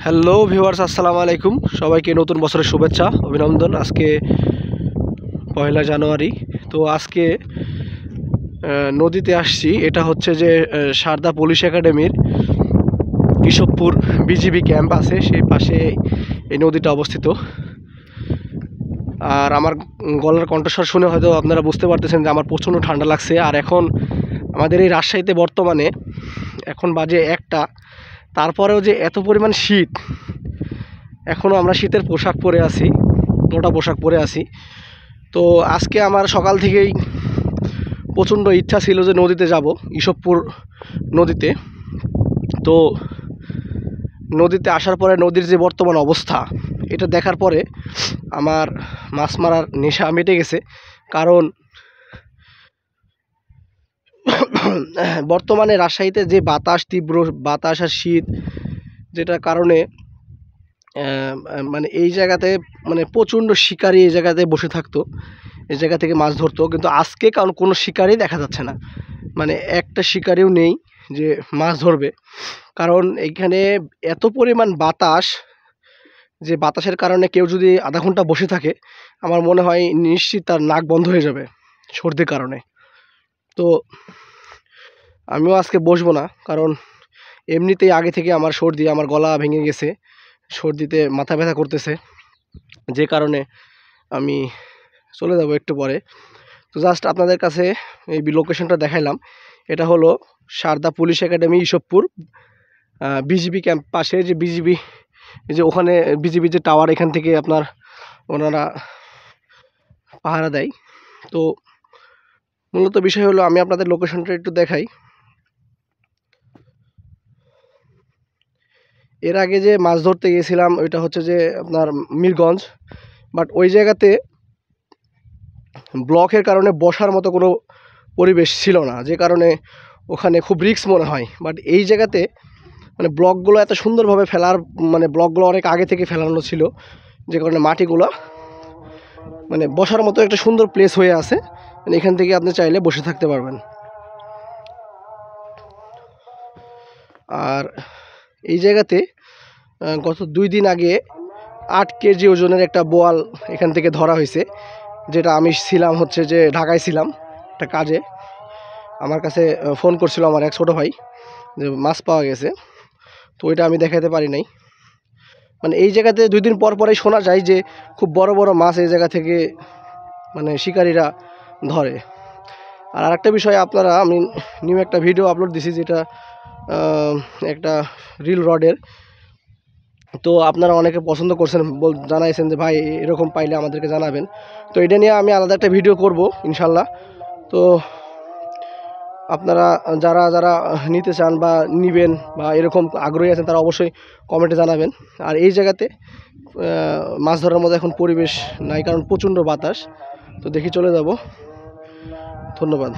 Hello viewers, আসসালামু আলাইকুম। সবাইকে নতুন বছরের শুভেচ্ছা অভিনন্দন। আজকে 1 জানুয়ারি। তো আজকে নদীতে আসছি। এটা হচ্ছে যে সারদা পুলিশ একাডেমির কেশবপুর বিজিবি ক্যাম্প আছে, সেই পাশে এই নদীটা অবস্থিত। আর আমার গলার কণ্ঠস্বর শুনে হয়তো আপনারা বুঝতে পারতেছেন যে আমার প্রচণ্ড ঠান্ডা লাগছে। আর এখন আমাদের এই রাজশাহীতে বর্তমানে এখন বাজে 1টা, তারপরেও যে এত পরিমাণ শীত, এখনও আমরা শীতের পোশাক পরে আছি, মোটা পোশাক পরে আছি। তো আজকে আমার সকাল থেকেই প্রচণ্ড ইচ্ছা ছিল যে নদীতে যাব, কেশবপুর নদীতে। তো নদীতে আসার পরে নদীর যে বর্তমান অবস্থা, এটা দেখার পরে আমার মাছ মারার নেশা মিটে গেছে। কারণ বর্তমানে রাজশাহীতে যে বাতাস, তীব্র বাতাস আর শীত, যেটার কারণে মানে এই জায়গাতে মানে প্রচণ্ড শিকারি এই জায়গাতে বসে থাকতো, এই জায়গা থেকে মাছ ধরতো। কিন্তু আজকে কারণ কোনো শিকারই দেখা যাচ্ছে না, মানে একটা শিকারিও নেই যে মাছ ধরবে। কারণ এইখানে এত পরিমাণ বাতাস, যে বাতাসের কারণে কেউ যদি আধা ঘন্টা বসে থাকে, আমার মনে হয় নিশ্চিত তার নাক বন্ধ হয়ে যাবে সর্দির কারণে। তো আমিও আজকে বসবো না, কারণ এমনিতেই আগে থেকে আমার সর্দি, আমার গলা ভেঙে গেছে, সর্দিতে মাথা ব্যথা করতেছে, যে কারণে আমি চলে যাব একটু পরে। তো জাস্ট আপনাদের কাছে এই লোকেশনটা দেখাইলাম। এটা হলো Sarda police academy, Keshabpur BGB camp পাশে, যে বিজিবি, যে ওখানে বিজিবি যে টাওয়ার, এখান থেকে আপনার ওনারা পাহারা দেয়। তো মূলত বিষয় হলো, আমি আপনাদের লোকেশনটা একটু দেখাই। এর আগে যে মাছ ধরতে গিয়েছিলাম ওইটা হচ্ছে যে আপনার মিরগঞ্জ, বাট ওই জায়গাতে ব্লকের কারণে বসার মতো কোনো পরিবেশ ছিল না, যে কারণে ওখানে খুব রিস্ক মনে হয়। বাট এই জায়গাতে মানে ব্লকগুলো এত সুন্দরভাবে ফেলার, মানে ব্লকগুলো অনেক আগে থেকে ফেলানো ছিল, যে কারণে মাটিগুলো মানে বসার মতো একটা সুন্দর প্লেস হয়ে আছে। মানে এখান থেকে আপনি চাইলে বসে থাকতে পারবেন। আর এই জায়গাতে গত 2 দিন আগে 8 কেজি ওজনের একটা বোয়াল এখান থেকে ধরা হয়েছে, যেটা আমি ছিলাম হচ্ছে যে ঢাকায় ছিলাম একটা কাজে। আমার কাছে ফোন করছিল আমার এক ছোটো ভাই যে মাছ পাওয়া গেছে, তো ওইটা আমি দেখাতে পারি নাই। মানে এই জায়গাতে 2 দিন পর পরেই শোনা যায় যে খুব বড় বড় মাছ এই জায়গা থেকে মানে শিকারীরা ধরে। আর আরেকটা বিষয়, আপনারা, আমি নিউ একটা ভিডিও আপলোড দিছি, যেটা একটা রিল রডের। তো আপনারা অনেকে পছন্দ করছেন, জানাইছেন যে ভাই এরকম পাইলে আমাদেরকে জানাবেন। তো এটা নিয়ে আমি আলাদা একটা ভিডিও করব ইনশাল্লাহ। তো আপনারা যারা যারা নিতে চান বা নেবেন বা এরকম আগ্রহী আছেন, তারা অবশ্যই কমেন্টে জানাবেন। আর এই জায়গাতে মাছ ধরার মতো এখন পরিবেশ নাই, কারণ প্রচণ্ড বাতাস। তো দেখি চলে যাব। ধন্যবাদ।